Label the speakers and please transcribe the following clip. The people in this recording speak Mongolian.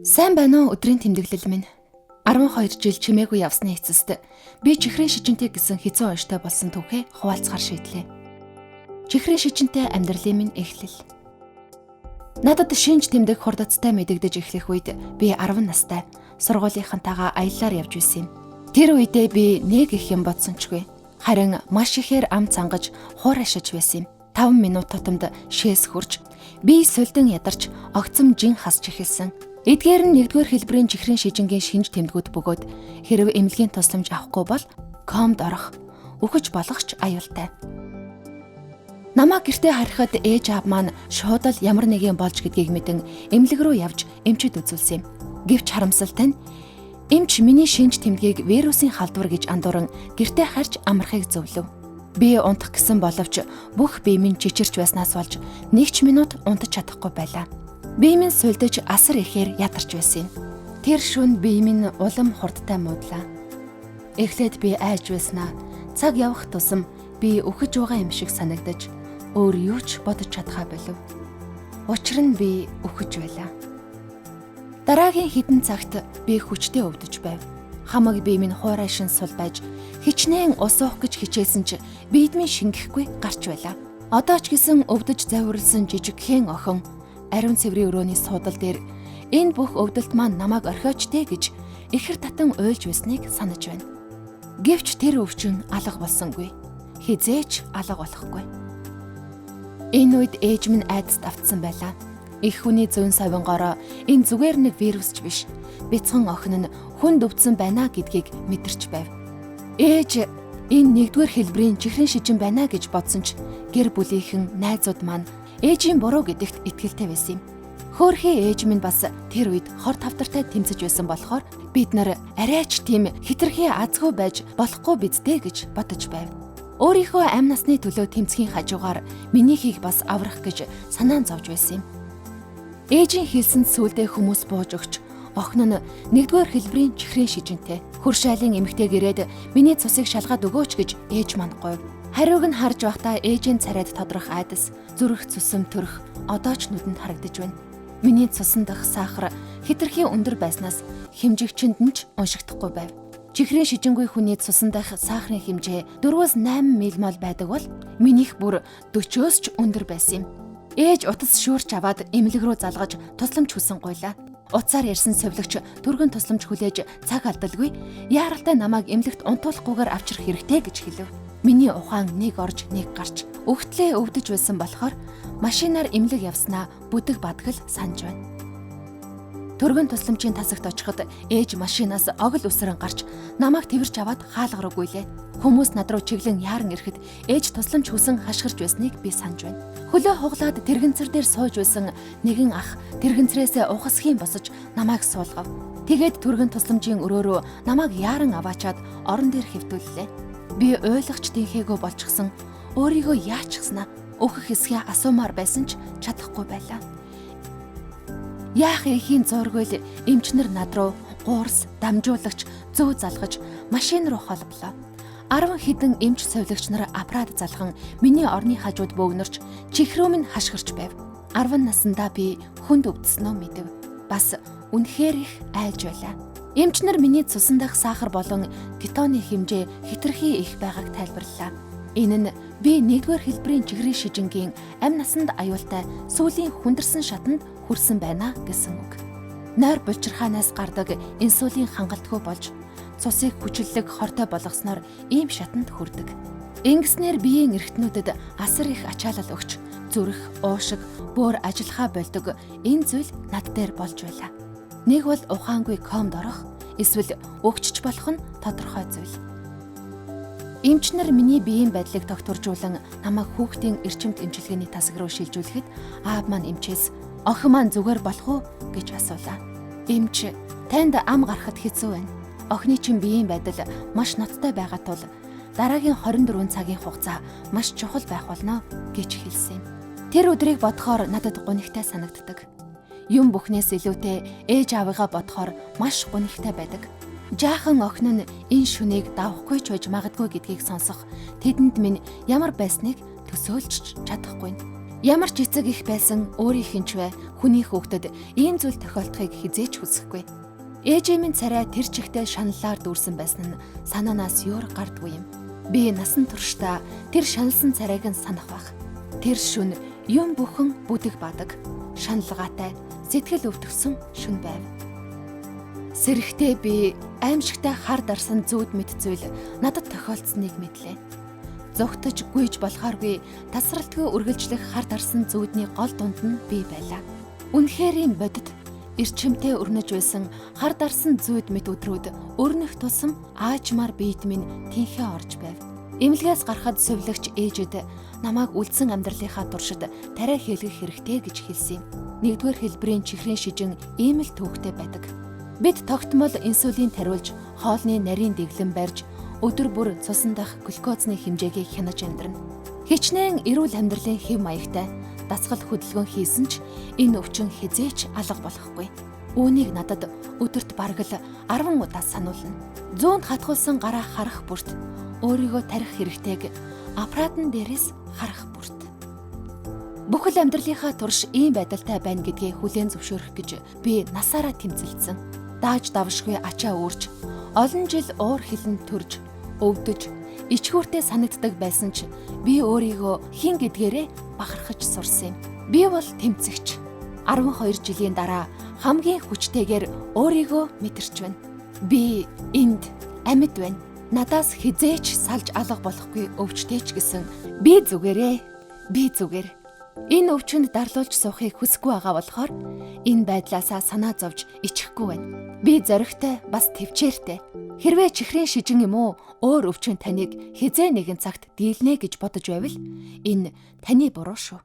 Speaker 1: Сайн байна уу өдрийн тэмдэглэл минь. 12 жил чимээгүй явсны эцэст би чихрийн шижинтэй гэсэн хэцүү онштой болсон түүхээ хуваалцахаар шийдлээ. Чихрийн шижинтэй амьдралын минь эхлэл. Надад шинж тэмдэг хурдацтай мэдэгдэж эхлэх үед би 10 настай сургуулийнхантайгаа аяллаар явж байсан юм. Тэр үедээ би нэг их юм бодсончгүй. Харин маш ихээр ам цангаж хуурайшиж байсан юм. 5 минут тутамд шээс хурж би сулдан ядарч огцом жин хасч эхэлсэн. Эдгээр нь 1-р хэлбэрийн чихрийн шижингийн шинж тэмдгүүд бөгөөд хэрв эмнэлгийн тусламж авахгүй бол комд орох, үхэж болох ч аюултай. Намаа гэртээ харихад ээж аав маань шууд л ямар нэгэн болж гэдгийг мэдэн эмнэлэг рүү явж эмчид үзүүлсэн юм. Гэвч харамсалтай нь эмч миний шинж тэмдгийг вирусын халдвар гэж андууран гэртээ харж амархыг зөвлөв. Би унтах гэсэн боловч бүх бие минь чичирч байснаас болж 1 минут унтаж чадахгүй байлаа. Бие минь сулдаж асар ихээр ядарч байсан юм. Тэр шөнө бие минь улам хурдтай муудлаа. Эхлээд би айж байснаа цаг явах тусам би үхэж байгаа юм шиг санагдаж өөр юу ч бодож чадхаа болов. Учир нь би үхэж байлаа. Дараагийн хэдэн цагт би хүчтэй өвдөж байв. Хамаг бие минь хуурайшин сул байж хичнээн ус уух гэж хичээсэн ч биед минь шингэхгүй гарч байлаа. Одоо ч гэсэн өвдөж завирлсан жижигхэн охин ариун цэврийн өрөөний суудал дээр энэ бүх өвдөлт маань намайг орхиочтэй гэж ихэр татан уйлж байсныг санаж байна. Гэвч тэр өвчин алга болсонгүй. Хизээч алга болохгүй. Энэ үед ээж минь айдаст автсан байлаа. Их хүний зүүн савингороо энэ зүгээр нэг вирус ч биш. Бяцхан охин нь хүнд өвдсөн байна гэдгийг мэдэрч байв. Ээж энэ 1-р хэлбэрийн чихрийн шижин байна гэж бодсон ч гэр бүлийнхэн найзууд маань ээжийн буруу гэдэгт итгэлтэй байсан юм. Хөөхий ээж минь бас тэр үед хор тавтартай тэмцэж байсан болохоор бид нар арайч тийм хитрхи азгүй байж болохгүй бидтэй гэж бодож байв. Өөрийнхөө амь насны төлөө тэмцхийн хажуугаар минийхийг бас аврах гэж санаан зовж байсан юм. Ээжийн хэлсэнд сүулдэ хүмүүс бууж өгч охин нь 1-р хэлбэрийн чихрийн шижинтэй хуршайлын эмэгтэйг ирээд миний цусыг шалгаад өгөөч гэж ээж маань гуйв. Хариуг нь харж байхдаа ээжийн царайд тодрох айдас, зүрх цусам төрөх одоо ч нүдэнд харагдаж байна. Миний цусан дах сахар хэтэрхий өндөр байснаас хэмжигчэнд нь ч уншигдахгүй байв. Чихрийн шижингүй хүний цусан дах сахарын хэмжээ 4-8 ммол байдаг бол минийх бүр 40-оос ч өндөр байсан юм. Ээж утас шүүрч аваад эмнэлэг рүү залгаж тусламж хүсэн гуйлаа. Утсаар ярьсан совилогч түргэн тусламж хүлээж цаг алдалгүй яаралтай намайг эмнэлэгт унтуулахгүйгээр авчрах хэрэгтэй гэж хэлв. Миний ухаан нэг орж нэг гарч өгтлээ өвдөж байсан болохоор машинаар эмнэлэг явснаа бүдэг бадгал санаж байна. Түргэн тусламжийн тасагт очиход ээж машинаас огл үсрэн гарч намайг тэрч аваад хаалга руу гүйлээ. Хүмүүс над руу чиглэн яаран ирэхэд ээж тусламж хүсэн хашгирч байсныг би санаж байна. Хөлөө хуглаад тэрэгэнцэр дээр сууж байсан нэгэн ах тэрэгэнцрээсээ ухасхийн босож намайг суулгав. Тэгээд түргэн тусламжийн өрөөрөө намайг яаран аваачаад орон дээр хэвтүүллээ. Би ойлгоч тэнхээгүй болчихсон өөрийгөө яачихснаа өөхөх хэсгээ асуумаар байсан ч чадахгүй байлаа. Яах ихийн зургуйл эмчнэр над руу гуурс дамжуулагч зөө залгаж машин руу холболоо. 10 хэдэн эмч совилогч нар аппарат залхан миний орны хажууд бөөгнөрч чихрүү минь хашгирч байв. 10 наснда би хүнд өвдснөө мэдэв. Бас үнэхээр их айлж байлаа. Эмчнэр миний цусан дах сахар болон кетоны хэмжээ хэтэрхий их байгааг тайлбарллаа. Энэ нь би 1-р хэлбэрийн чихрийн шижингийн амь насанд аюултай сүүлийн хүндэрсэн шатанд хүрсэн байна гэсэн үг. Нойр булчирхаанаас гардаг инсулин хангалтгүй болж цусыг хүчлэлэг хортой болгосноор ийм шатанд хүрдэг. Ингэснээр биеийн эргэтнүүдэд асар их ачаалал өгч зүрх, уушиг, бөөр ажиллахаа болдог энэ зүйл над дээр болж байлаа. Нэг бол ухаангүй комд орох, эсвэл өгчч болох нь тодорхой зүйл. Эмчнэр миний биеийн байдлыг тогтворжуулан намайг хүүхдийн эрчимт эмчилгээний тасаг руу шилжүүлэхэд аав маань эмчээс охин маань зүгээр болох уу гэж асуулаа. Эмч танд ам гарахад хэцүү байна. Охины чинь биеийн байдал маш ноцтой байгаа тул дараагийн 24 цагийн хугацаа маш чухал байх болно гэж хэлсэн юм. Тэр өдрийг бодохоор надад гунигтай санагддаг. Юм бүхнээс илүүтэй ээж аавыгаа бодохоор маш гунигтай байдаг. Жаахан охин нь энэ шүнийг давахгүй ч байж магадгүй гэдгийг сонсох тэдэнд минь ямар байсныг төсөөлж чадахгүй. Ямар ч эцэг их байсан өөрийнх нь ч вэ хүний хүүхдэд ийм зүйл тохиолдохыг хизээч хүсэхгүй. Ээжээ минь царай тэр чигтээ шаналлаар дүүрсэн байсан нь санаанаас юур гардгүй юм. Би насан туршдаа тэр шаналсан царайг нь санах байх. Тэр шүн юм бүхэн бүдэг бадаг, шаналгаатай, сэтгэл өвдөгсөн шүн байв. Сэрэхтээ би аимшигтай хар дарсан зүүд мэд зүйл надад тохиолдсныг мэдлээ. Зогтож гүйж болохооргүй тасралтгүй үргэлжлэх хар дарсан зүүдний гол дунд нь би байлаа. Үнэхээр бодит эрчимтэй өрнөж байсан хар дарсан зүүд мэд өдрүүд өрнөх тусам аажмаар биед минь тэнхээ орж байв. Эмнэлгээс гарахад сувлагч ээжэд намайг үлдсэн амьдралынхаа туршид тариа хийлгэх хэрэгтэй гэж хэлсэн юм. Нэгдүгээр хэлбэрийн чихрийн шижин ийм л төвөгтэй байдаг. Бид тогтмол инсулин тариулж, хоолны нарийн дэглэм барьж, өдөр бүр цусан дах глюкозны хэмжээгээ хянаж амьдрна. Хичнээн эрүүл амьдралын хэв маягтай дасгал хөдөлгөөн хийсэн ч энэ өвчин хизээч алга болохгүй. Үүнийг надад өдөрт бараг л 10 удаа сануулна. Зүүнд хатгуулсан гараа харах бүрт өөрийгөө тарих хэрэгтэйг аппаратн дээрээс харах бүрт. Бүхэл амьдралынхаа турш ийм байдалтай байна гэдгээ хүлээн зөвшөөрөх гэж би насаараа тэмцэлсэн. Дааж давшгүй ачаа өөрч, олон жил уур хилэн төрж, өвдөж, ичгүүртэй санагддаг байсан ч би өөрийгөө хэн гэдгээрээ бахархаж сурсан юм. Би бол тэмцэгч. 12 жилийн дараа хамгийн хүчтэйгээр өөрийгөө мэдэрч байна. Би энд амьд байна. Надаас хизээч салж алга болохгүй өвчтэйч гэсэн би зүгээрээ. Энэ өвчөнд дарлуулж суухыг хүсэхгүй байгаа болохоор энэ байдлаасаа санаа зовж ичихгүй байна. Би зоригтой бас төвчээртэй. Хэрвээ чихрийн шижин юм уу өөр өвчин таныг хизээ нэгэн цагт дийлнэ гэж бодож байвал энэ таны буруу шүү.